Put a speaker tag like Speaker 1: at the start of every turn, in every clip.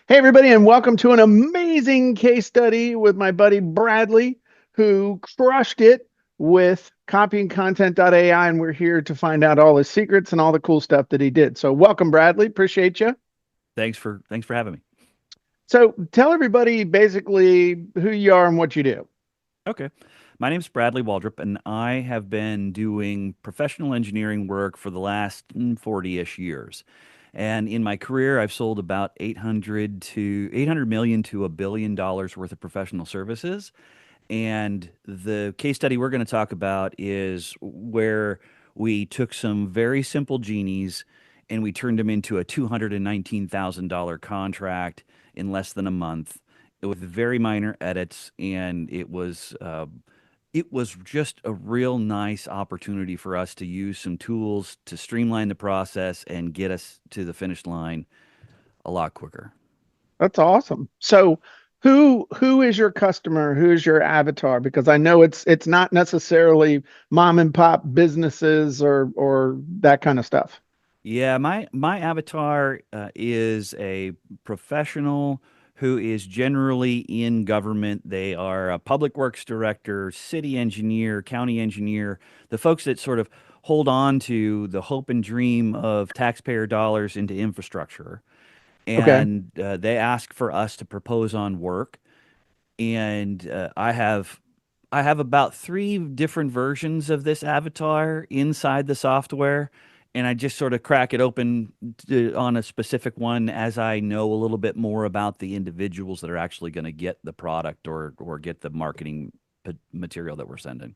Speaker 1: Hey, everybody, and welcome to an amazing case study with my buddy Bradley, who crushed it with copyandcontent.ai. And we're here to find out all his secrets and all the cool stuff that he did. So, welcome, Bradley. Appreciate you.
Speaker 2: Thanks for having me.
Speaker 1: So, tell everybody basically who you are and what you do.
Speaker 2: Okay. My name's Bradley Waldrop, and I have been doing professional engineering work for the last 40-ish years. And in my career, I've sold about 800 million to $1 billion worth of professional services. And the case study we're going to talk about is where we took some very simple genies and we turned them into a $219,000 contract in less than a month with very minor edits, and it was just a real nice opportunity for us to use some tools to streamline the process and get us to the finish line a lot quicker.
Speaker 1: That's awesome. So, who is your customer? Who is your avatar? Because I know it's not necessarily mom and pop businesses or that kind of stuff.
Speaker 2: Yeah, my avatar is a professional who is generally in government. They are a public works director, city engineer, county engineer, the folks that sort of hold on to the hope and dream of taxpayer dollars into infrastructure.
Speaker 1: Okay.
Speaker 2: And they ask for us to propose on work. And I have about three different versions of this avatar inside the software, and I just sort of crack it open on a specific one as I know a little bit more about the individuals that are actually going to get the product or get the marketing material that we're sending.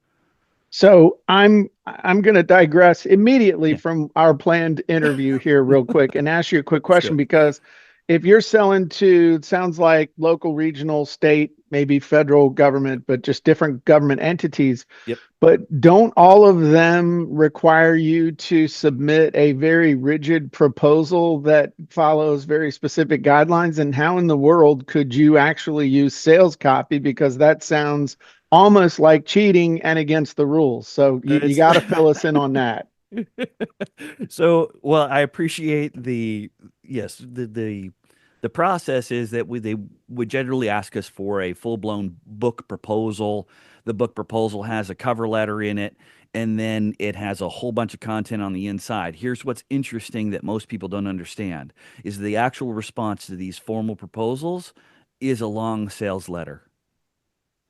Speaker 1: So I'm going to digress immediately
Speaker 2: Yeah,
Speaker 1: from our planned interview here real quick and ask you a quick
Speaker 2: let's do
Speaker 1: question
Speaker 2: it.
Speaker 1: because if you're selling to, it sounds like local, regional, state, maybe federal government, but just different government entities,
Speaker 2: Yep.
Speaker 1: but don't all of them require you to submit a very rigid proposal that follows very specific guidelines? And how in the world could you actually use sales copy? Because that sounds almost like cheating and against the rules. So you
Speaker 2: It's
Speaker 1: got to fill us in on that.
Speaker 2: so well. I appreciate the yes. The process is that they would generally ask us for a full blown book proposal. The book proposal has a cover letter in it, and then it has a whole bunch of content on the inside. Here's what's interesting that most people don't understand is the actual response to these formal proposals is a long sales letter.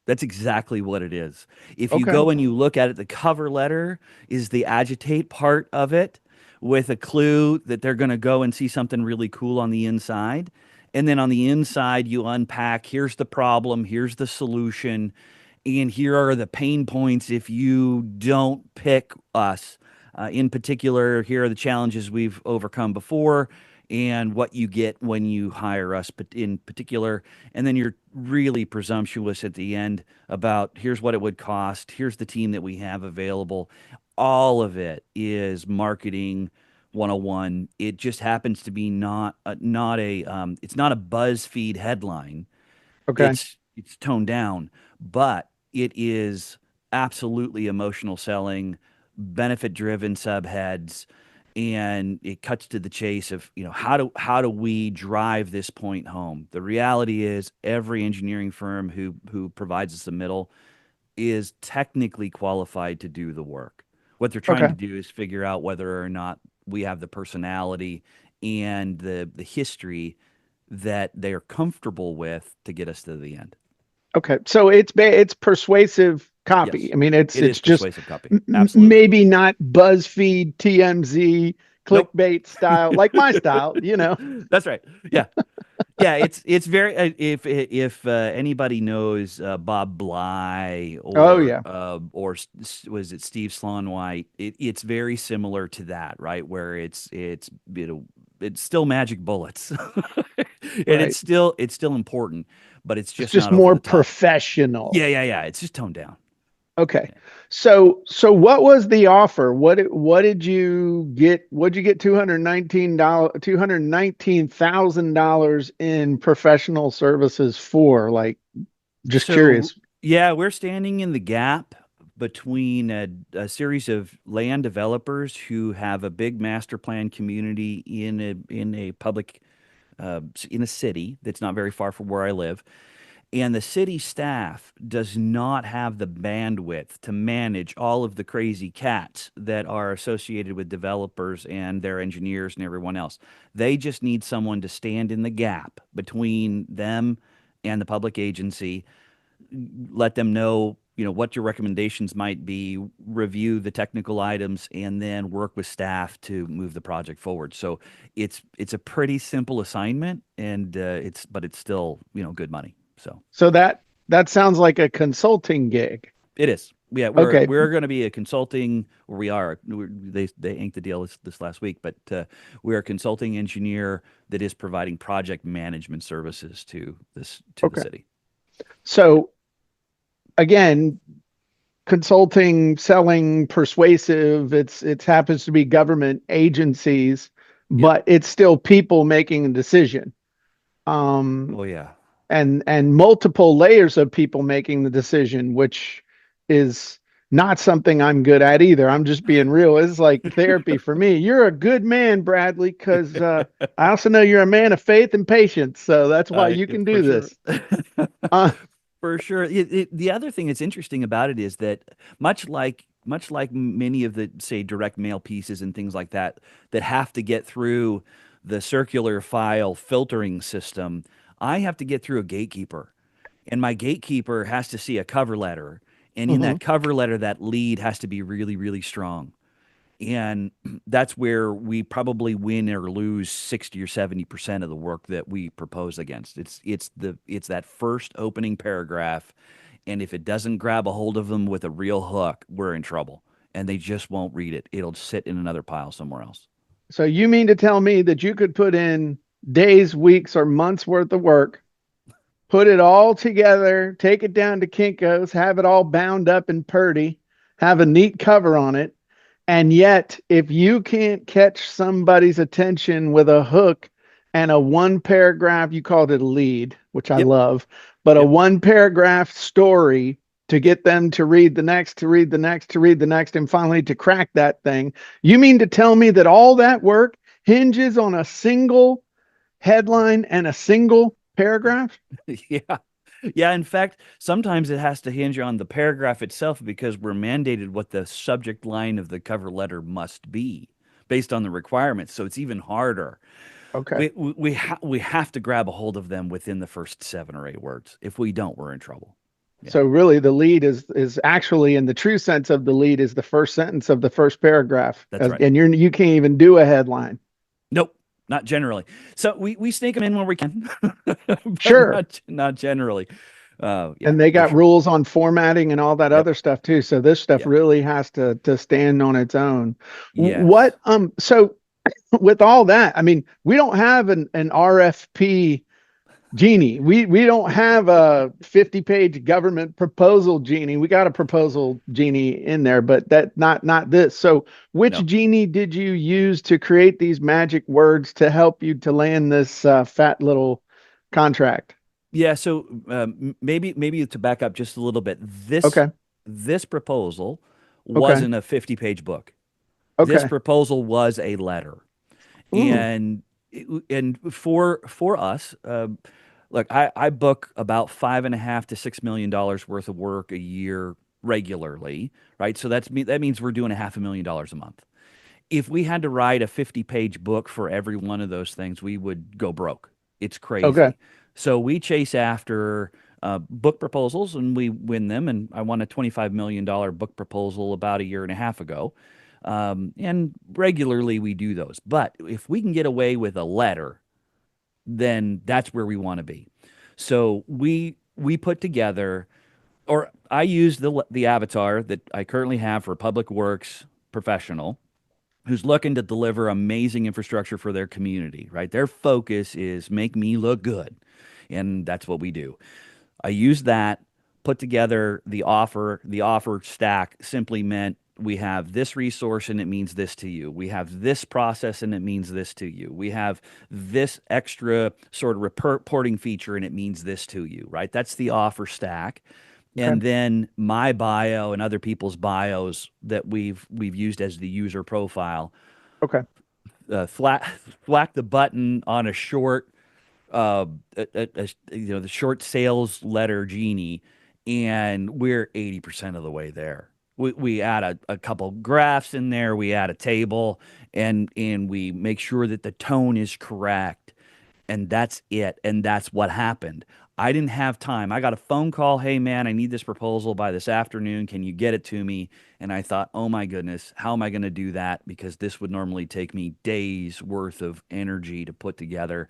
Speaker 2: That's exactly what it is. If you
Speaker 1: Okay.
Speaker 2: go and you look at it, the cover letter is the agitate part of it with a clue that they're going to go and see something really cool on the inside. And then on the inside, you unpack here's the problem, here's the solution, and here are the pain points if you don't pick us. In particular, here are the challenges we've overcome before and what you get when you hire us in particular. And then you're really presumptuous at the end about here's what it would cost, here's the team that we have available. All of it is marketing 101. It just happens to be not a it's not a BuzzFeed headline.
Speaker 1: Okay.
Speaker 2: It's toned down, but it is absolutely emotional selling, benefit driven subheads, and it cuts to the chase of, how do we drive this point home? The reality is every engineering firm who provides us the middle is technically qualified to do the work. What they're trying
Speaker 1: Okay.
Speaker 2: to do is figure out whether or not we have the personality and the history that they are comfortable with to get us to the end.
Speaker 1: Okay. So it's persuasive copy.
Speaker 2: Yes,
Speaker 1: I mean, it's
Speaker 2: it is
Speaker 1: it's just
Speaker 2: persuasive copy. Absolutely.
Speaker 1: maybe not BuzzFeed, TMZ,
Speaker 2: Nope.
Speaker 1: clickbait style, like my style.
Speaker 2: That's right. Yeah. Yeah, it's very if anybody knows Bob Bly
Speaker 1: Oh yeah.
Speaker 2: was it Steve Slonwhite, it's very similar to that, right? Where it's still magic bullets. And
Speaker 1: Right.
Speaker 2: it's still important, but it's
Speaker 1: It's
Speaker 2: just
Speaker 1: just
Speaker 2: not over
Speaker 1: more
Speaker 2: the top.
Speaker 1: professional.
Speaker 2: Yeah. It's just toned down.
Speaker 1: Okay.
Speaker 2: Yeah.
Speaker 1: So what was the offer? What did you get? What'd you get $219,000 in professional services for? Like, just
Speaker 2: So,
Speaker 1: curious.
Speaker 2: yeah, we're standing in the gap between a series of land developers who have a big master plan community in a public in a city that's not very far from where I live, and the city staff does not have the bandwidth to manage all of the crazy cats that are associated with developers and their engineers and everyone else. They just need someone to stand in the gap between them and the public agency, let them know, what your recommendations might be, review the technical items, and then work with staff to move the project forward. So it's a pretty simple assignment, and it's still, good money. So
Speaker 1: So that sounds like a consulting gig.
Speaker 2: it is. Yeah, we're
Speaker 1: Okay.
Speaker 2: we're going to be a consulting, or we are. They inked the deal this last week, but we're a consulting engineer that is providing project management services to the
Speaker 1: Okay.
Speaker 2: city. Yeah.
Speaker 1: So again, consulting, selling, persuasive, it happens to be government agencies,
Speaker 2: Yep.
Speaker 1: but it's still people making a decision. Um,
Speaker 2: Oh yeah.
Speaker 1: and multiple layers of people making the decision, which is not something I'm good at either. I'm just being real. It's like therapy for me. You're a good man, Bradley, because I also know you're a man of faith and patience. So that's why you can
Speaker 2: For
Speaker 1: do
Speaker 2: sure.
Speaker 1: this. Uh,
Speaker 2: For sure. The other thing that's interesting about it is that much like many of the, say, direct mail pieces and things like that that have to get through the circular file filtering system, I have to get through a gatekeeper, and my gatekeeper has to see a cover letter, and in
Speaker 1: mhm.
Speaker 2: that cover letter, that lead has to be really, really strong. And that's where we probably win or lose 60 or 70% of the work that we propose against. It's that first opening paragraph, and if it doesn't grab a hold of them with a real hook, we're in trouble. And they just won't read it. It'll sit in another pile somewhere else.
Speaker 1: So you mean to tell me that you could put in days, weeks, or months worth of work, put it all together, take it down to Kinko's, have it all bound up and purdy, have a neat cover on it. And yet, if you can't catch somebody's attention with a hook and a one paragraph, you called it a lead, which I
Speaker 2: Yep.
Speaker 1: love, but a
Speaker 2: Yep.
Speaker 1: one paragraph story to get them to read the next, to read the next, to read the next, and finally to crack that thing. You mean to tell me that all that work hinges on a single headline and a single paragraph?
Speaker 2: Yeah. Yeah. In fact, sometimes it has to hinge on the paragraph itself because we're mandated what the subject line of the cover letter must be based on the requirements. So it's even harder.
Speaker 1: Okay.
Speaker 2: We have to grab a hold of them within the first 7 or 8 words. If we don't, we're in trouble. Yeah,
Speaker 1: So really the lead is actually in the true sense of the lead is the first sentence of the first paragraph.
Speaker 2: that's right.
Speaker 1: And you can't even do a headline.
Speaker 2: Nope, not generally. So we sneak them in when we can, but
Speaker 1: Sure.
Speaker 2: not generally. Yeah,
Speaker 1: And they
Speaker 2: for
Speaker 1: got
Speaker 2: sure.
Speaker 1: rules on formatting and all that
Speaker 2: Yep.
Speaker 1: other stuff too. So this stuff
Speaker 2: Yep.
Speaker 1: really has to stand on its own.
Speaker 2: Yes.
Speaker 1: So with all that, I mean, we don't have an RFP genie. We don't have a 50-page government proposal genie. We got a proposal genie in there, but that not this. So which
Speaker 2: No.
Speaker 1: genie did you use to create these magic words to help you to land this fat little contract?
Speaker 2: Yeah. So maybe to back up just a little bit,
Speaker 1: Okay.
Speaker 2: this proposal
Speaker 1: Okay.
Speaker 2: wasn't a 50-page book. This
Speaker 1: Okay.
Speaker 2: proposal was a letter,
Speaker 1: Ooh.
Speaker 2: and for us, look, I book about $5.5 to $6 million worth of work a year regularly, right? So that means we're doing $500,000 a month. If we had to write a 50-page book for every one of those things, we would go broke. It's
Speaker 1: Okay.
Speaker 2: crazy. So we chase after book proposals and we win them. And I won a $25 million book proposal about a year and a half ago. And regularly we do those. But if we can get away with a letter, then that's where we want to be. So we put together, or I use the avatar that I currently have for Public Works professional who's looking to deliver amazing infrastructure for their community, right? Their focus is make me look good. And that's what we do. I use that, put together the offer. The offer stack simply meant we have this resource and it means this to you. We have this process and it means this to you. We have this extra sort of reporting feature and it means this to you, right? That's the offer stack.
Speaker 1: Okay.
Speaker 2: And then my bio and other people's bios that we've used as the user profile,
Speaker 1: Okay.
Speaker 2: flat, thwack the button on a short uh, the short sales letter genie, and we're 80% of the way there. We add a couple graphs in there, we add a table, and we make sure that the tone is correct, and that's it. And that's what happened. I didn't have time. I got a phone call. Hey, man, I need this proposal by this afternoon. Can you get it to me? And I thought, oh my goodness, how am I going to do that? Because this would normally take me days worth of energy to put together.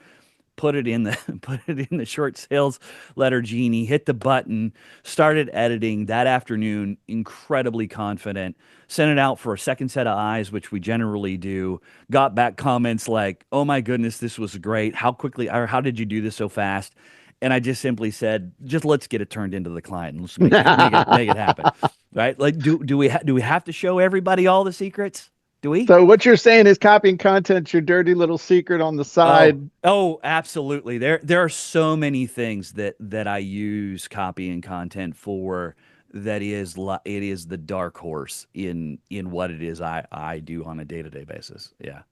Speaker 2: Put it in the put it in the short sales letter genie, hit the button, started editing that afternoon, incredibly confident, sent it out for a second set of eyes, which we generally do. Got back comments like, oh my goodness, this was great, how quickly, or how did you do this so fast? And I just simply said, just let's get it turned into the client and let's make it happen. Right, like, do we have to show everybody all the secrets? Do we?
Speaker 1: So what you're saying is copying content's your dirty little secret on the
Speaker 2: Oh,
Speaker 1: side.
Speaker 2: oh, absolutely. There are so many things that I use copy and content for, that it is the dark horse in what it is I do on a day-to-day basis. Yeah.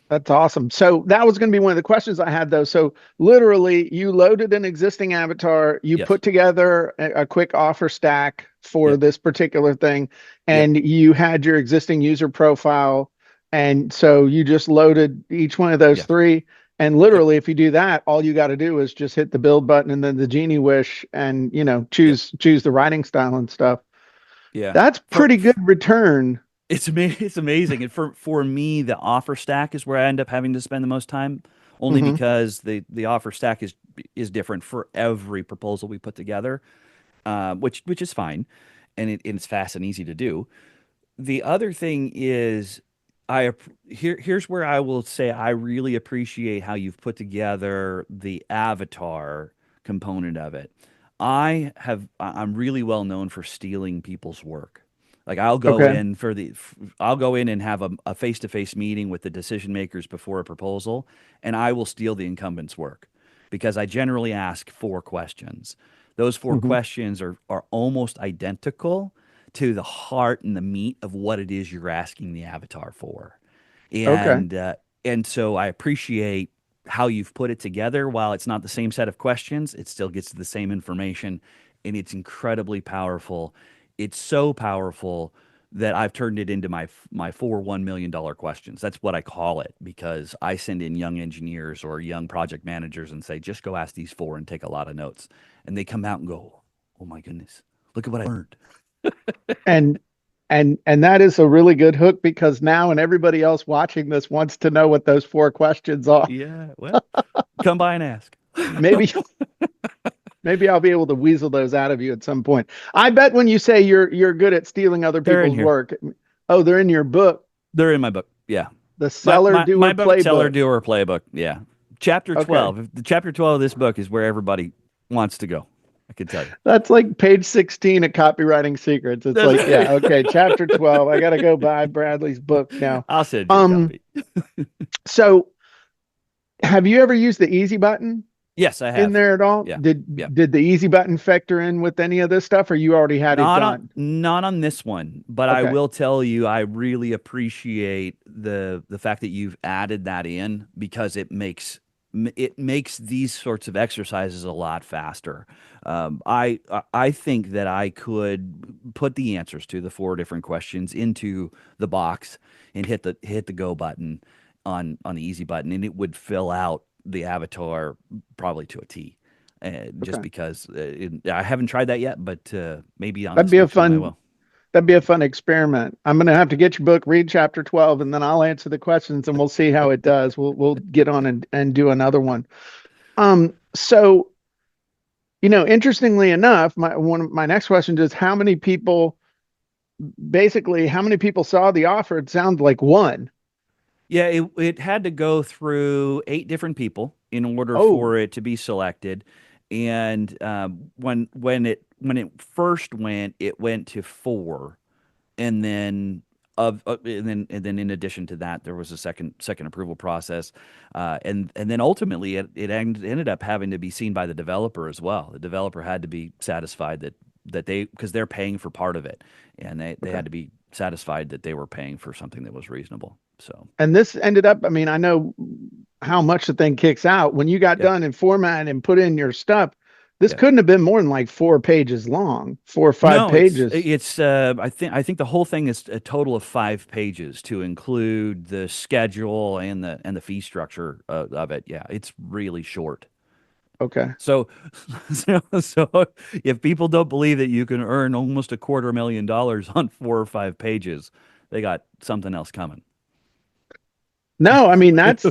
Speaker 1: That's awesome. So that was going to be one of the questions I had though. So literally you loaded an existing avatar, you
Speaker 2: Yes.
Speaker 1: put together a quick offer stack for
Speaker 2: Yep.
Speaker 1: this particular thing,
Speaker 2: Yep.
Speaker 1: and you had your existing user profile. And so you just loaded each one of those
Speaker 2: Yeah.
Speaker 1: three. And
Speaker 2: Yep.
Speaker 1: literally, if you do that, all you got to do is just hit the build button and then the genie wish and,
Speaker 2: Yep.
Speaker 1: choose the writing style and stuff.
Speaker 2: Yeah.
Speaker 1: That's
Speaker 2: For,
Speaker 1: pretty good return.
Speaker 2: it's amazing. And for me, the offer stack is where I end up having to spend the most time, only
Speaker 1: Hmm.
Speaker 2: because the offer stack is different for every proposal we put together, which is fine, and it's fast and easy to do. The other thing is, here's where I will say I really appreciate how you've put together the avatar component of it. I'm really well known for stealing people's work. Like,
Speaker 1: Okay.
Speaker 2: I'll go in and have a face-to-face meeting with the decision makers before a proposal, and I will steal the incumbent's work because I generally ask four questions. Those four
Speaker 1: Hmm.
Speaker 2: questions are almost identical to the heart and the meat of what it is you're asking the avatar for.
Speaker 1: Okay.
Speaker 2: And so I appreciate how you've put it together. While it's not the same set of questions, it still gets to the same information, and it's incredibly powerful. It's so powerful that I've turned it into my four $1 million questions. That's what I call it, because I send in young engineers or young project managers and say, just go ask these four and take a lot of notes. And they come out and go, oh my goodness, look at what I learned.
Speaker 1: And and that is a really good hook because now and everybody else watching this wants to know what those four questions are.
Speaker 2: Yeah, well, come by and ask.
Speaker 1: Maybe maybe I'll be able to weasel those out of you at some point. I bet when you say you're good at stealing other
Speaker 2: They're in
Speaker 1: people's
Speaker 2: here.
Speaker 1: work, oh, they're in your book,
Speaker 2: They're in my book. Yeah.
Speaker 1: the
Speaker 2: My
Speaker 1: Seller
Speaker 2: my
Speaker 1: Doer
Speaker 2: my book, Seller
Speaker 1: Playbook.
Speaker 2: Doer Playbook. Yeah. Chapter
Speaker 1: Okay.
Speaker 2: 12. The chapter 12 of this book is where everybody wants to go. I can tell you.
Speaker 1: That's like page 16 of Copywriting Secrets. It's like, yeah, okay, chapter 12. I got to go buy Bradley's book now.
Speaker 2: I'll send you a
Speaker 1: Um,
Speaker 2: copy.
Speaker 1: so have you ever used the easy button
Speaker 2: Yes, I
Speaker 1: in
Speaker 2: have.
Speaker 1: there at all?
Speaker 2: Yeah. Yeah.
Speaker 1: Did the easy button factor in with any of this stuff, or you already had it done?
Speaker 2: Not on this one, but I
Speaker 1: Okay.
Speaker 2: will tell you I really appreciate the fact that you've added that in, because it makes these sorts of exercises a lot faster. I think that I could put the answers to the four different questions into the box and hit the go button on the easy button, and it would fill out the avatar probably to a T. Just
Speaker 1: Okay.
Speaker 2: because I haven't tried that yet, but maybe on
Speaker 1: That'd
Speaker 2: this
Speaker 1: be a
Speaker 2: next one I
Speaker 1: fun
Speaker 2: will.
Speaker 1: that'd be a fun experiment. I'm gonna have to get your book, read chapter 12, and then I'll answer the questions and we'll see how it does. We'll get on and do another one. So interestingly enough, my one of my next question is how many people saw the offer? It sounds like one.
Speaker 2: Yeah, it had to go through eight different people in order
Speaker 1: Oh,
Speaker 2: for it to be selected, and when it first went, it went to four, and then and then in addition to that, there was a second approval process, and then ultimately ended up having to be seen by the developer as well. The developer had to be satisfied that they, because they're paying for part of it, and they
Speaker 1: okay.
Speaker 2: had to be satisfied that they were paying for something that was reasonable. So
Speaker 1: And this ended up, I mean, I know how much the thing kicks out. When you got
Speaker 2: Yeah.
Speaker 1: done and format and put in your stuff, this
Speaker 2: Yeah.
Speaker 1: couldn't have been more than like 4 pages long, 4 or 5
Speaker 2: No,
Speaker 1: pages.
Speaker 2: I think the whole thing is a total of 5 pages to include the schedule and the fee structure of it. Yeah, it's really short.
Speaker 1: Okay.
Speaker 2: So, so if people don't believe that you can earn almost $250,000 on 4 or 5 pages, they got something else coming.
Speaker 1: No, I mean that's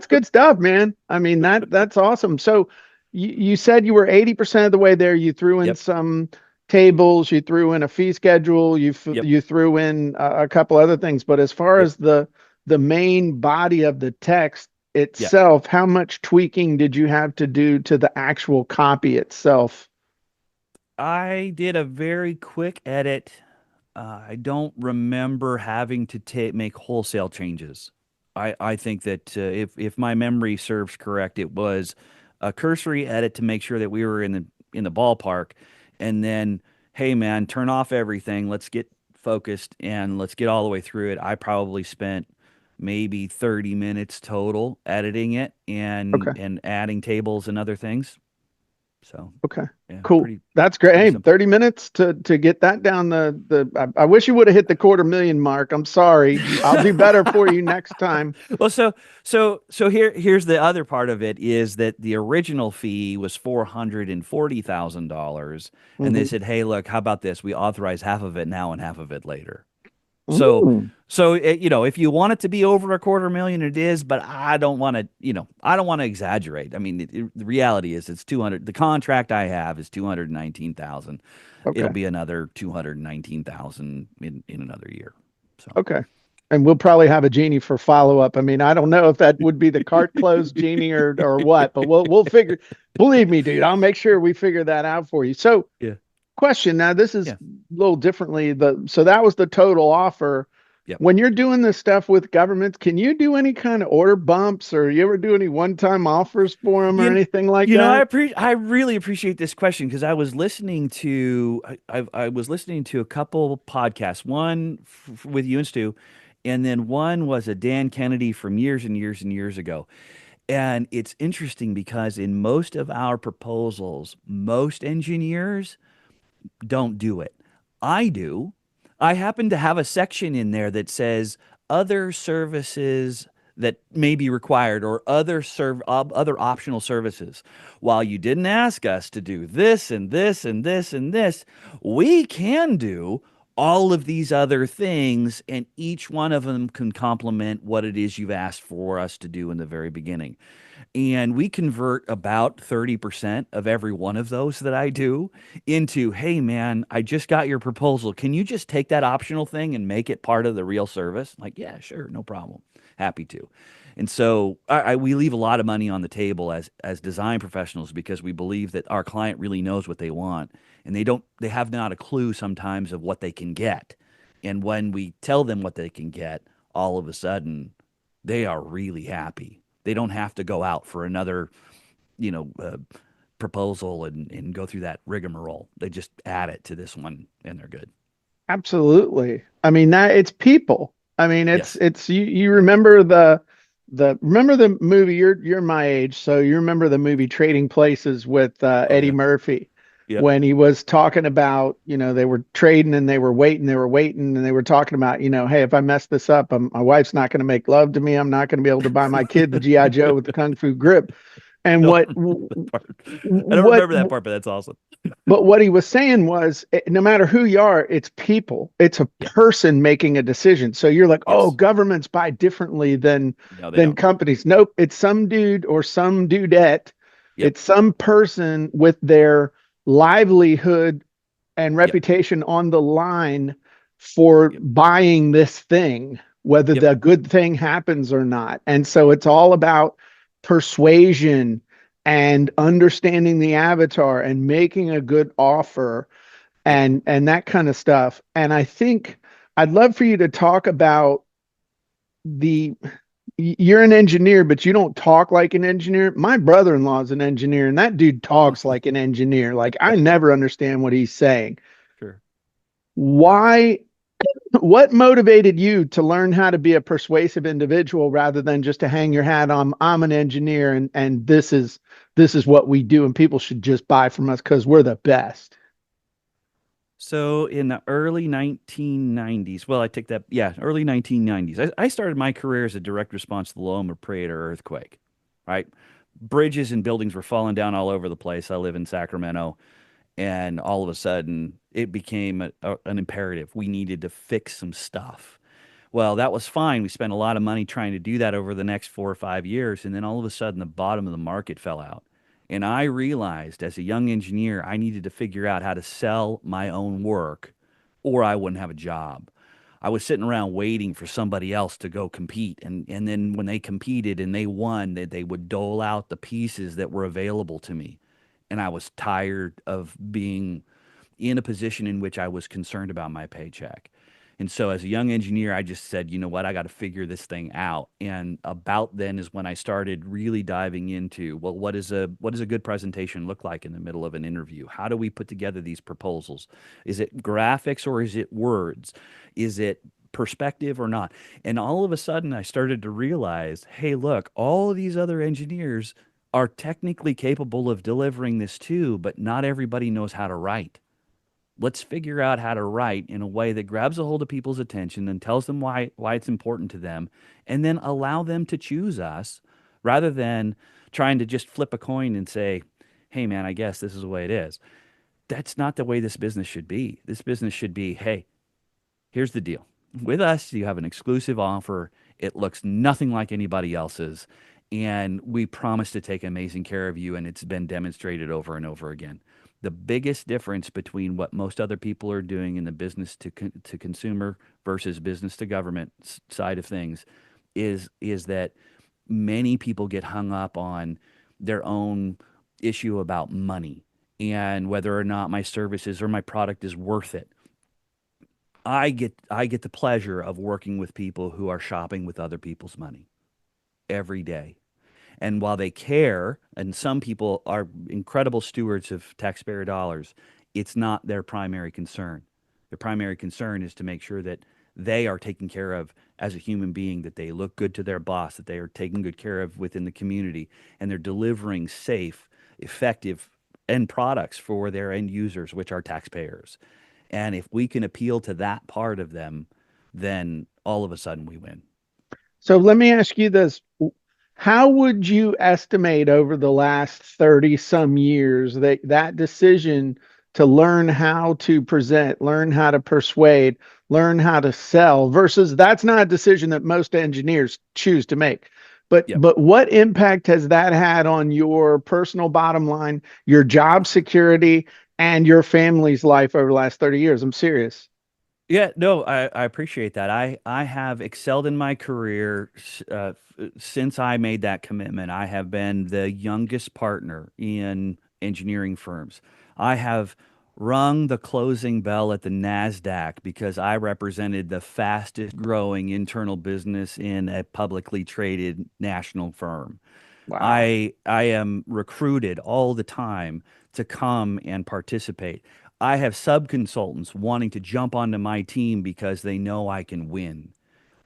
Speaker 1: good stuff, man. I mean that's awesome. So you said you were 80% of the way there. You threw in
Speaker 2: Yep.
Speaker 1: some tables, you threw in a fee schedule,
Speaker 2: Yep.
Speaker 1: you threw in a couple other things, but as far
Speaker 2: Yep.
Speaker 1: as the main body of the text
Speaker 2: Yeah.
Speaker 1: itself, how much tweaking did you have to do to the actual copy itself?
Speaker 2: I did a very quick edit. I don't remember having to make wholesale changes. I think that if my memory serves correct, it was a cursory edit to make sure that we were in the ballpark, and then, hey man, turn off everything. Let's get focused and let's get all the way through it. I probably spent maybe 30 minutes total editing it and
Speaker 1: Okay.
Speaker 2: and adding tables and other things. So
Speaker 1: Okay.
Speaker 2: yeah,
Speaker 1: Cool.
Speaker 2: pretty
Speaker 1: That's great.
Speaker 2: pretty
Speaker 1: Hey,
Speaker 2: simple.
Speaker 1: 30 minutes to get that down I wish you would have hit the 250,000 mark. I'm sorry. I'll do better for you next time.
Speaker 2: Well, here's the other part of it is that the original fee was $440,000, and they
Speaker 1: Hmm.
Speaker 2: said, "Hey, look, how about this? We authorize half of it now and half of it later." So,
Speaker 1: Mm,
Speaker 2: if you want it to be over 250,000, it is, but I don't want to exaggerate. I mean, the reality is it's 200. The contract I have is 219,000. It'll
Speaker 1: okay.
Speaker 2: be another 219,000 in another year. So.
Speaker 1: Okay. And we'll probably have a genie for follow up. I mean, I don't know if that would be the cart closed genie or what, but we'll figure. Believe me, dude, I'll make sure we figure that out for you. So,
Speaker 2: Yeah.
Speaker 1: question now, this is
Speaker 2: Yeah.
Speaker 1: a little differently. So that was the total offer.
Speaker 2: Yep.
Speaker 1: When you're doing this stuff with governments, can you do any kind of order bumps or you ever do any one-time offers for them or
Speaker 2: You,
Speaker 1: anything like
Speaker 2: I
Speaker 1: that?
Speaker 2: I really appreciate this question because I was listening to I was listening to a couple podcasts, one with you and Stu, and then one was a Dan Kennedy from years and years and years ago. And it's interesting because in most of our proposals, most engineers don't do it. I do. I happen to have a section in there that says other services that may be required or other optional services. While you didn't ask us to do this and this and this and this, we can do all of these other things, and each one of them can complement what it is you've asked for us to do in the very beginning. And we convert about 30% of every one of those that I do into, hey, man, I just got your proposal. Can you just take that optional thing and make it part of the real service? Like, yeah, sure, no problem. Happy to. And so we leave a lot of money on the table as design professionals because we believe that our client really knows what they want, and they have not a clue sometimes of what they can get. And when we tell them what they can get, all of a sudden they are really happy. They don't have to go out for another, you know, uh, proposal and go through that rigmarole. They just add it to this one and they're good.
Speaker 1: Absolutely. I mean that it's people. I mean
Speaker 2: Yes.
Speaker 1: it's you
Speaker 2: Yeah.
Speaker 1: remember the remember the movie you're my age, so you remember the movie Trading Places with
Speaker 2: Oh
Speaker 1: Eddie
Speaker 2: yeah.
Speaker 1: Murphy
Speaker 2: Yep.
Speaker 1: when he was talking about, they were trading and they were waiting and they were talking about, hey, if I mess this up, my wife's not going to make love to me. I'm not going to be able to buy my kid the GI Joe with the Kung Fu grip. And
Speaker 2: No,
Speaker 1: what
Speaker 2: that part. I don't
Speaker 1: what
Speaker 2: remember that part, but that's awesome.
Speaker 1: but what he was saying was, no matter who you are, it's people. It's a
Speaker 2: Yeah.
Speaker 1: person making a decision. So you're like, oh,
Speaker 2: Yes.
Speaker 1: governments buy differently
Speaker 2: No, they
Speaker 1: than
Speaker 2: don't.
Speaker 1: companies. Nope, it's some dude or some dudette.
Speaker 2: Yep.
Speaker 1: It's some person with their livelihood and
Speaker 2: Yep.
Speaker 1: reputation on the line for
Speaker 2: Yep.
Speaker 1: buying this thing, whether
Speaker 2: Yep.
Speaker 1: the good thing happens or not. And so it's all about persuasion and understanding the avatar and making a good offer
Speaker 2: Yep.
Speaker 1: and that kind of stuff. And I think I'd love for you to talk about the you're an engineer, but you don't talk like an engineer. My brother-in-law is an engineer, and that dude talks like an engineer. Like I never understand what he's saying.
Speaker 2: Sure.
Speaker 1: Why? What motivated you to learn how to be a persuasive individual rather than just to hang your hat on, I'm an engineer and this is what we do and people should just buy from us because we're the best.
Speaker 2: So in the early 1990s, well, I take that, yeah, early 1990s, I started my career as a direct response to the Loma Prieta earthquake, right? Bridges and buildings were falling down all over the place. I live in Sacramento, and all of a sudden it became an imperative. We needed to fix some stuff. Well, that was fine. We spent a lot of money trying to do that over the next 4 or 5 years. And then all of a sudden, the bottom of the market fell out. And I realized as a young engineer, I needed to figure out how to sell my own work or I wouldn't have a job. I was sitting around waiting for somebody else to go compete. And then when they competed and they won, they would dole out the pieces that were available to me. And I was tired of being in a position in which I was concerned about my paycheck. And so as a young engineer, I just said, you know what, I got to figure this thing out. And about then is when I started really diving into, well, what does a good presentation look like in the middle of an interview? How do we put together these proposals? Is it graphics or is it words? Is it perspective or not? And all of a sudden I started to realize, hey, look, all of these other engineers are technically capable of delivering this too, but not everybody knows how to write. Let's figure out how to write in a way that grabs a hold of people's attention and tells them why it's important to them, and then allow them to choose us rather than trying to just flip a coin and say, hey man, I guess this is the way it is. That's not the way this business should be. This business should be, hey, here's the deal. With us, you have an exclusive offer. It looks nothing like anybody else's. And we promise to take amazing care of you. And it's been demonstrated over and over again. The biggest difference between what most other people are doing in the business to consumer versus business to government side of things is that many people get hung up on their own issue about money and whether or not my services or my product is worth it. I get the pleasure of working with people who are shopping with other people's money every day. And while they care, and some people are incredible stewards of taxpayer dollars, it's not their primary concern. Their primary concern is to make sure that they are taken care of as a human being, that they look good to their boss, that they are taken good care of within the community, and they're delivering safe, effective end products for their end users, which are taxpayers. And if we can appeal to that part of them, then all of a sudden we win.
Speaker 1: So let me ask you this. How would you estimate over the last 30 some years that decision to learn how to present, learn how to persuade, learn how to sell versus that's not a decision that most engineers choose to make. But
Speaker 2: Yep.
Speaker 1: but what impact has that had on your personal bottom line, your job security, and your family's life over the last 30 years? I'm serious.
Speaker 2: Yeah, no, I appreciate that. I have excelled in my career since I made that commitment. I have been the youngest partner in engineering firms. I have rung the closing bell at the NASDAQ because I represented the fastest growing internal business in a publicly traded national firm.
Speaker 1: Wow.
Speaker 2: I am recruited all the time to come and participate. I have sub-consultants wanting to jump onto my team because they know I can win.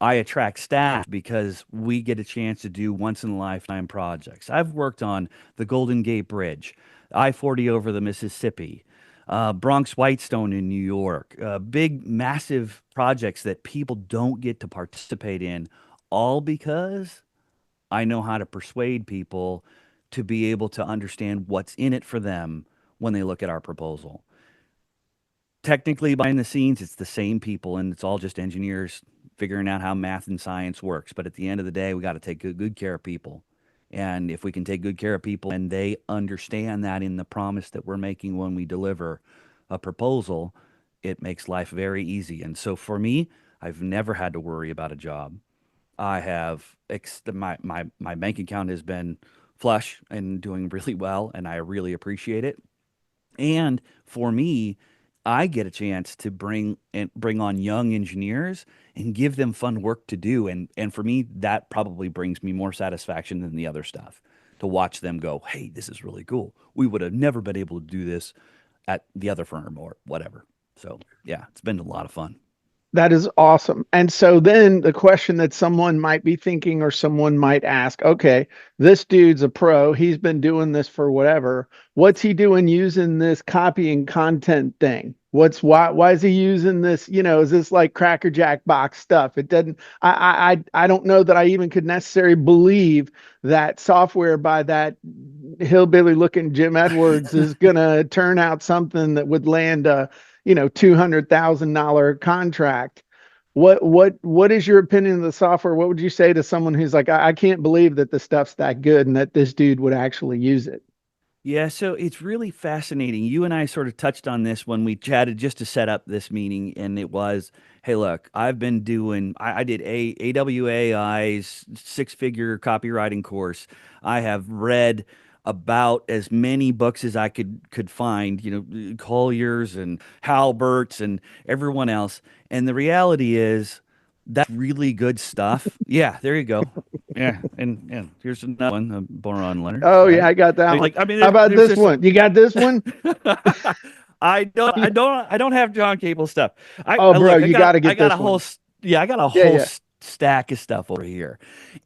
Speaker 2: I attract staff because we get a chance to do once in a lifetime projects. I've worked on the Golden Gate Bridge, I-40 over the Mississippi, Bronx Whitestone in New York, big, massive projects that people don't get to participate in, all because I know how to persuade people to be able to understand what's in it for them when they look at our proposal. Technically, behind the scenes, it's the same people and it's all just engineers figuring out how math and science works. But at the end of the day, we got to take good care of people. And if we can take good care of people and they understand that in the promise that we're making when we deliver a proposal, it makes life very easy. And so for me, I've never had to worry about a job. I have my bank account has been flush and doing really well, and I really appreciate it. And for me, I get a chance to bring on young engineers and give them fun work to do. And for me, that probably brings me more satisfaction than the other stuff to watch them go, hey, this is really cool. We would have never been able to do this at the other firm or whatever. So yeah, it's been a lot of fun.
Speaker 1: That is awesome. And so then the question that someone might be thinking or someone might ask, okay, this dude's a pro. He's been doing this for whatever. What's he doing using this copying content thing? Why is he using this? Is this like Cracker Jack box stuff? It doesn't I don't know that I even could necessarily believe that software by that hillbilly looking Jim Edwards is gonna turn out something that would land a $200,000 contract. What is your opinion of the software? What would you say to someone who's like, I can't believe that the stuff's that good and that this dude would actually use it?
Speaker 2: Yeah, so it's really fascinating. You and I sort of touched on this when we chatted just to set up this meeting, and it was, hey, look, I did AWAI's six-figure copywriting course. I have read about as many books as I could find, Collier's and Halbert's and everyone else. And the reality is, that's really good stuff. Yeah, there you go. Yeah, and here's another one, boron letters,
Speaker 1: Oh yeah,
Speaker 2: right?
Speaker 1: I got that one.
Speaker 2: Like, I mean,
Speaker 1: How about
Speaker 2: there's
Speaker 1: this
Speaker 2: just
Speaker 1: one? You got this one?
Speaker 2: I don't have John Cable stuff.
Speaker 1: Oh,
Speaker 2: I
Speaker 1: bro,
Speaker 2: look,
Speaker 1: you got to
Speaker 2: I
Speaker 1: get
Speaker 2: got a
Speaker 1: this
Speaker 2: whole,
Speaker 1: one.
Speaker 2: s- yeah, I got a
Speaker 1: Yeah,
Speaker 2: whole
Speaker 1: yeah.
Speaker 2: stack of stuff over here,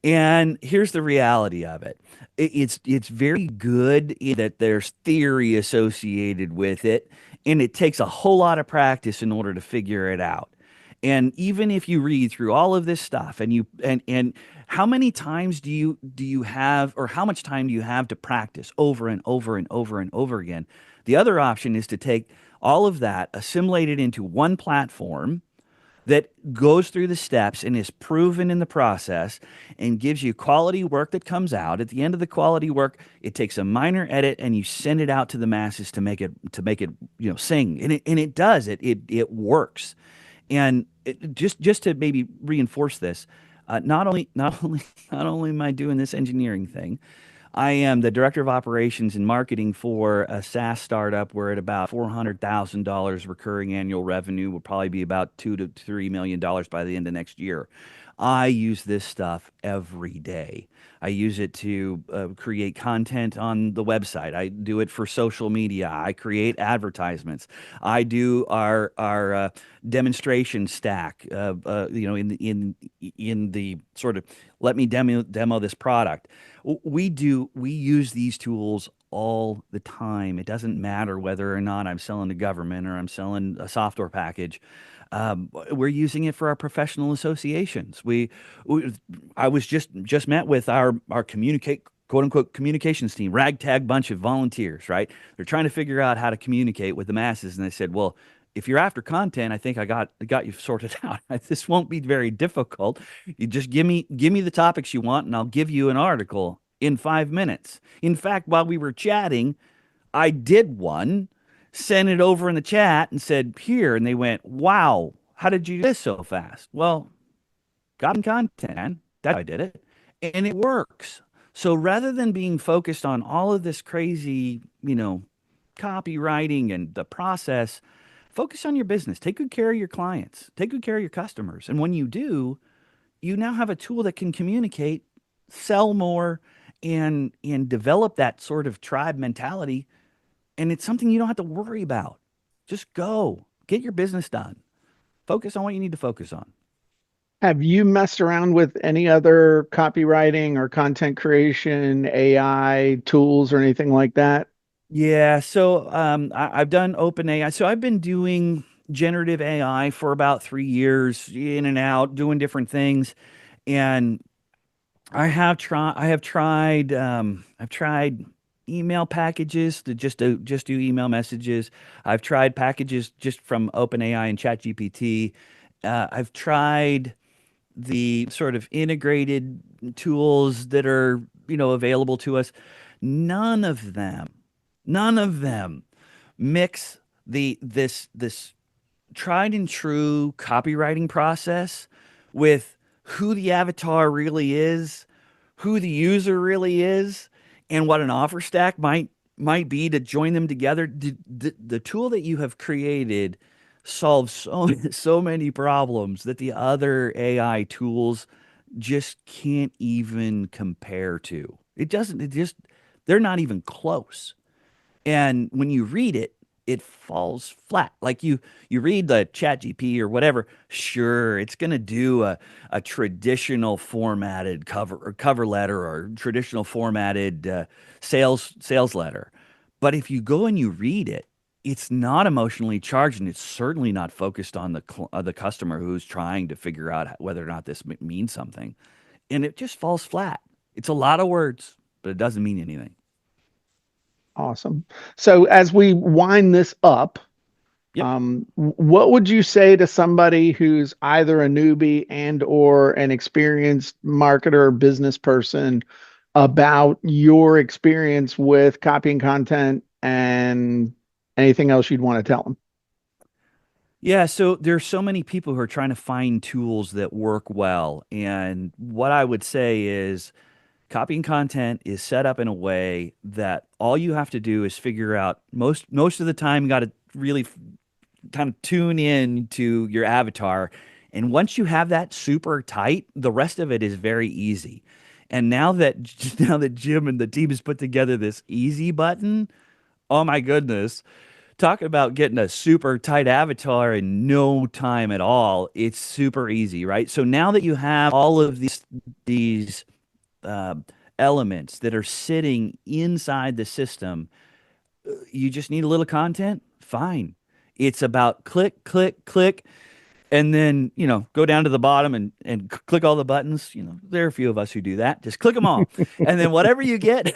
Speaker 2: and here's the reality of it. It's very good in that there's theory associated with it, and it takes a whole lot of practice in order to figure it out. And even if you read through all of this stuff and how many times do you have, or how much time do you have to practice over and over and over and over again? The other option is to take all of that, assimilate it into one platform that goes through the steps and is proven in the process and gives you quality work that comes out. At the end of the quality work, it takes a minor edit and you send it out to the masses to make it sing. And it does. It works. And just to maybe reinforce this, not only am I doing this engineering thing, I am the director of operations and marketing for a SaaS startup. We're at about $400,000 recurring annual revenue. Will probably be about $2 to $3 million by the end of next year. I use this stuff every day. I use it to create content on the website. I do it for social media. I create advertisements. I do our demonstration stack. In the sort of let me demo this product. We use these tools all the time. It doesn't matter whether or not I'm selling to government or I'm selling a software package. We're using it for our professional associations. We I was just met with our communicate quote unquote communications team, ragtag bunch of volunteers, right? They're trying to figure out how to communicate with the masses, and they said, well, if you're after content, I think I got you sorted out. This won't be very difficult. You just give me the topics you want, and I'll give you an article in 5 minutes. In fact, while we were chatting, I did one, sent it over in the chat, and said here, and they went, "Wow, how did you do this so fast?" Well, got in content. That's how I did it, and it works. So rather than being focused on all of this crazy, copywriting and the process, focus on your business. Take good care of your clients. Take good care of your customers. And when you do, you now have a tool that can communicate, sell more, and develop that sort of tribe mentality. And it's something you don't have to worry about. Just go get your business done. Focus on what you need to focus on.
Speaker 1: Have you messed around with any other copywriting or content creation, AI tools or anything like that?
Speaker 2: Yeah, so I've done OpenAI. So I've been doing generative AI for about 3 years, in and out, doing different things. And I've tried email packages to just do email messages. I've tried packages just from OpenAI and ChatGPT. I've tried the sort of integrated tools that are, available to us. None of them, none of them mix this tried and true copywriting process with who the avatar really is, who the user really is, and what an offer stack might be to join them together. The tool that you have created solves so many problems that the other AI tools just can't even compare to. It just they're not even close. And when you read it, it falls flat. Like you read the chat GP or whatever, sure, it's going to do a traditional formatted cover letter or traditional formatted sales letter. But if you go and you read it, it's not emotionally charged, and it's certainly not focused on the customer who's trying to figure out whether or not this means something, and it just falls flat. It's a lot of words, but it doesn't mean anything.
Speaker 1: Awesome. So as we wind this up,
Speaker 2: Yep.
Speaker 1: what would you say to somebody who's either a newbie and or an experienced marketer or business person about your experience with copying content and anything else you'd want to tell them?
Speaker 2: Yeah, so there's so many people who are trying to find tools that work well. And what I would say is copying content is set up in a way that all you have to do is figure out most of the time you got to really kind of tune in to your avatar. And once you have that super tight, the rest of it is very easy. And now that now that Jim and the team has put together this easy button, oh my goodness, talk about getting a super tight avatar in no time at all. It's super easy, right? So now that you have all of these uh, elements that are sitting inside the system, you just need a little content. Fine. It's about click, click, click, and then go down to the bottom and click all the buttons. There are a few of us who do that. Just click them all, and then whatever you get,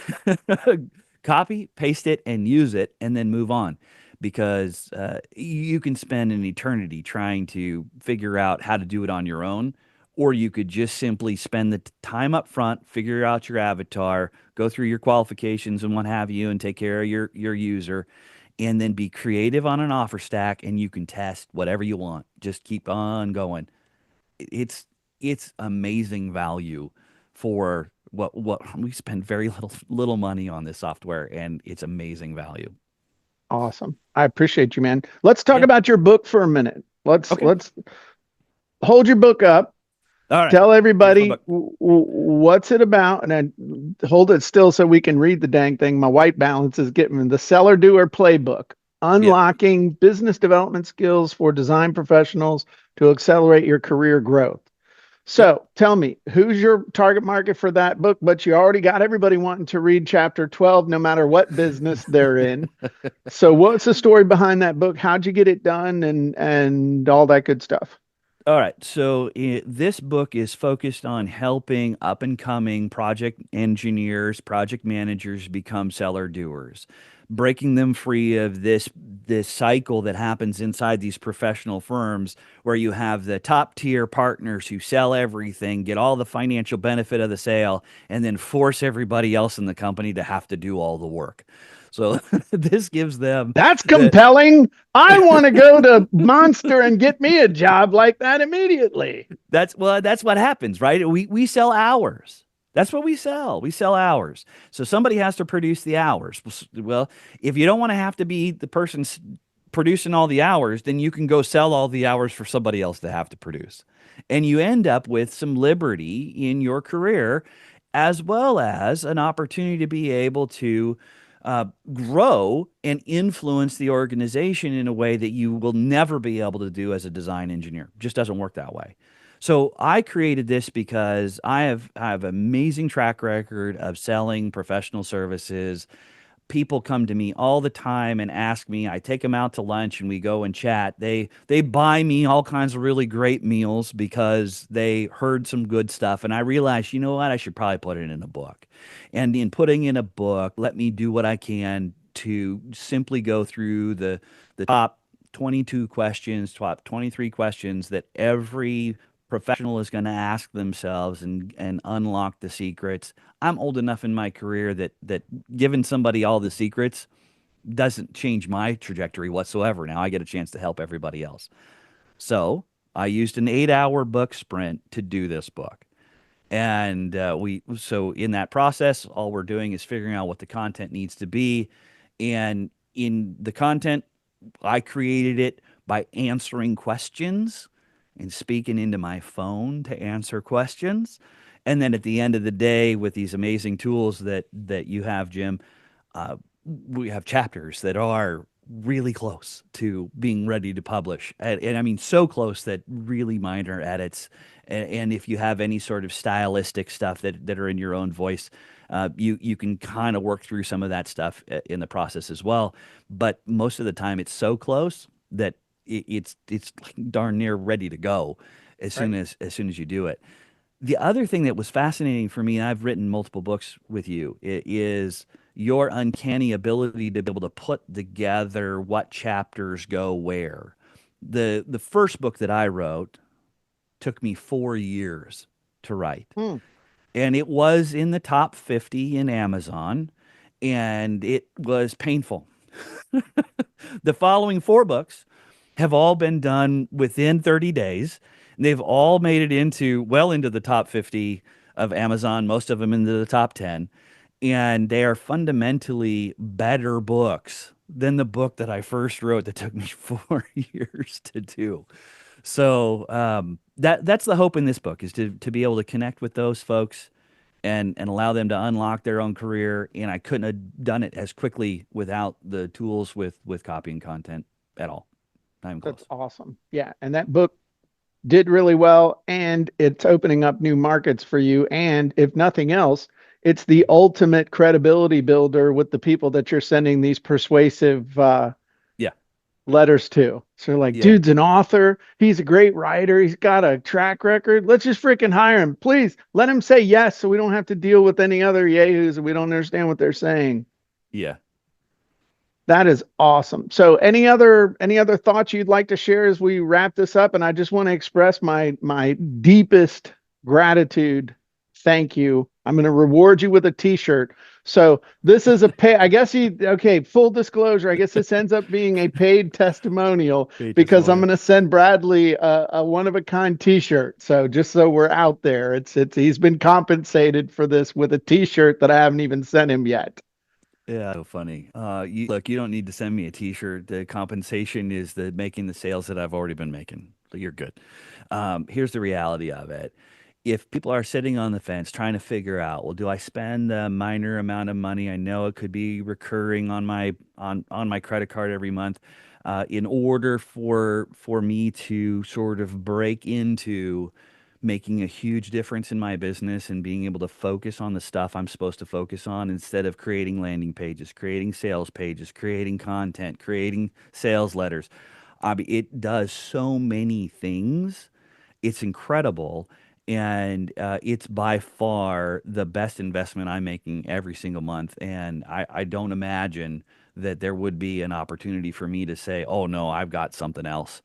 Speaker 2: copy, paste it, and use it, and then move on. Because you can spend an eternity trying to figure out how to do it on your own, or you could just simply spend the time up front, figure out your avatar, go through your qualifications and what have you, and take care of your user, and then be creative on an offer stack, and you can test whatever you want. Just keep on going. It's it's amazing value for what we spend very little money on this software, and it's amazing value.
Speaker 1: Awesome. I appreciate you, man. Let's talk
Speaker 2: Yeah.
Speaker 1: about your book for a minute. Let's
Speaker 2: Okay.
Speaker 1: let's hold your book up.
Speaker 2: All right.
Speaker 1: Tell
Speaker 2: Here's my
Speaker 1: everybody
Speaker 2: book.
Speaker 1: what's it about, and then hold it still so we can read the dang thing. My white balance is getting me. The Seller Doer Playbook:
Speaker 2: Yeah.
Speaker 1: Unlocking Business Development Skills for Design Professionals to Accelerate Your Career Growth.
Speaker 2: Yep.
Speaker 1: So tell me, who's your target market for that book? But you already got everybody wanting to read chapter 12, no matter what business they're in. So what's the story behind that book? How'd you get it done and all that good stuff?
Speaker 2: All right. So this book is focused on helping up and coming project engineers, project managers become seller doers, breaking them free of this cycle that happens inside these professional firms where you have the top tier partners who sell everything, get all the financial benefit of the sale, and then force everybody else in the company to have to do all the work. So this gives them
Speaker 1: That's
Speaker 2: the
Speaker 1: compelling. I want to go to Monster and get me a job like that immediately.
Speaker 2: That's what happens, right? We sell hours. That's what we sell. We sell hours. So somebody has to produce the hours. Well, if you don't want to have to be the person producing all the hours, then you can go sell all the hours for somebody else to have to produce. And you end up with some liberty in your career, as well as an opportunity to be able to grow and influence the organization in a way that you will never be able to do as a design engineer. It just doesn't work that way. So I created this because I have amazing track record of selling professional services. People come to me all the time and ask me. I take them out to lunch and we go and chat. They buy me all kinds of really great meals because they heard some good stuff, and I realized, you know what, I should probably put it in a book. And in putting in a book, let me do what I can to simply go through the top 22 questions, top 23 questions that every professional is going to ask themselves, and unlock the secrets. I'm old enough in my career that giving somebody all the secrets doesn't change my trajectory whatsoever. Now I get a chance to help everybody else. So I used an 8 hour book sprint to do this book. And so in that process, all we're doing is figuring out what the content needs to be. And in the content, I created it by answering questions and speaking into my phone to answer questions. And then at the end of the day, with these amazing tools that you have, Jim, uh, we have chapters that are really close to being ready to publish. And I mean, so close that really minor edits. And if you have any sort of stylistic stuff that are in your own voice, you can kind of work through some of that stuff in the process as well. But most of the time, it's so close that it's like darn near ready to go
Speaker 1: Right.
Speaker 2: as soon as you do it. The other thing that was fascinating for me, and I've written multiple books with you, is your uncanny ability to be able to put together what chapters go where. The first book that I wrote took me 4 years to write,
Speaker 1: Hmm.
Speaker 2: and it was in the top 50 in Amazon, and it was painful. The following four books have all been done within 30 days. They've all made it into well into the top 50 of Amazon, most of them into the top 10. And they are fundamentally better books than the book that I first wrote that took me 4 years to do. So that's the hope in this book is to be able to connect with those folks and allow them to unlock their own career. And I couldn't have done it as quickly without the tools with copy and content at all. Not even
Speaker 1: That's
Speaker 2: close.
Speaker 1: awesome. Yeah. And that book did really well, and it's opening up new markets for you. And if nothing else, it's the ultimate credibility builder with the people that you're sending these persuasive
Speaker 2: Yeah,
Speaker 1: letters to. So, like,
Speaker 2: yeah,
Speaker 1: dude's an author. He's a great writer. He's got a track record. Let's just freaking hire him. Please let him say yes so we don't have to deal with any other yahoos and we don't understand what they're saying.
Speaker 2: yeah.
Speaker 1: That is awesome. So any other thoughts you'd like to share as we wrap this up? And I just want to express my deepest gratitude. Thank you. I'm going to reward you with a t-shirt. So this is a pay, I guess okay, full disclosure, I guess this ends up being a paid testimonial
Speaker 2: Great
Speaker 1: because I'm
Speaker 2: testimonial.
Speaker 1: going to send Bradley a one of a kind t-shirt. So just so we're out there, it's he's been compensated for this with a t-shirt that I haven't even sent him yet.
Speaker 2: Yeah, so funny. Look, you don't need to send me a t-shirt. The compensation is the making the sales that I've already been making. So you're good. Here's the reality of it. If people are sitting on the fence trying to figure out, well, do I spend a minor amount of money? I know it could be recurring on my credit card every month, in order for me to sort of break into making a huge difference in my business and being able to focus on the stuff I'm supposed to focus on instead of creating landing pages, creating sales pages, creating content, creating sales letters. It does so many things. It's incredible. And it's by far the best investment I'm making every single month. And I don't imagine that there would be an opportunity for me to say, oh no, I've got something else.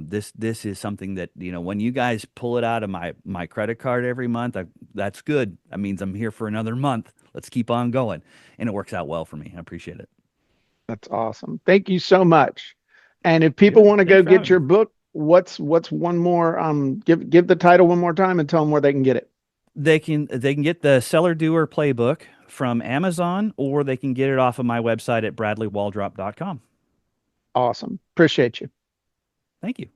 Speaker 2: This is something that, when you guys pull it out of my credit card every month, that's good. That means I'm here for another month. Let's keep on going. And it works out well for me. I appreciate it.
Speaker 1: That's awesome. Thank you so much. And if people
Speaker 2: Yeah.
Speaker 1: want to
Speaker 2: Thanks
Speaker 1: go
Speaker 2: for
Speaker 1: get
Speaker 2: having
Speaker 1: your
Speaker 2: me.
Speaker 1: book, what's one more give the title one more time and tell them where they can get it.
Speaker 2: They can get the Seller Doer playbook from Amazon, or they can get it off of my website at bradleywaldrop.com.
Speaker 1: Awesome. Appreciate you.
Speaker 2: Thank you.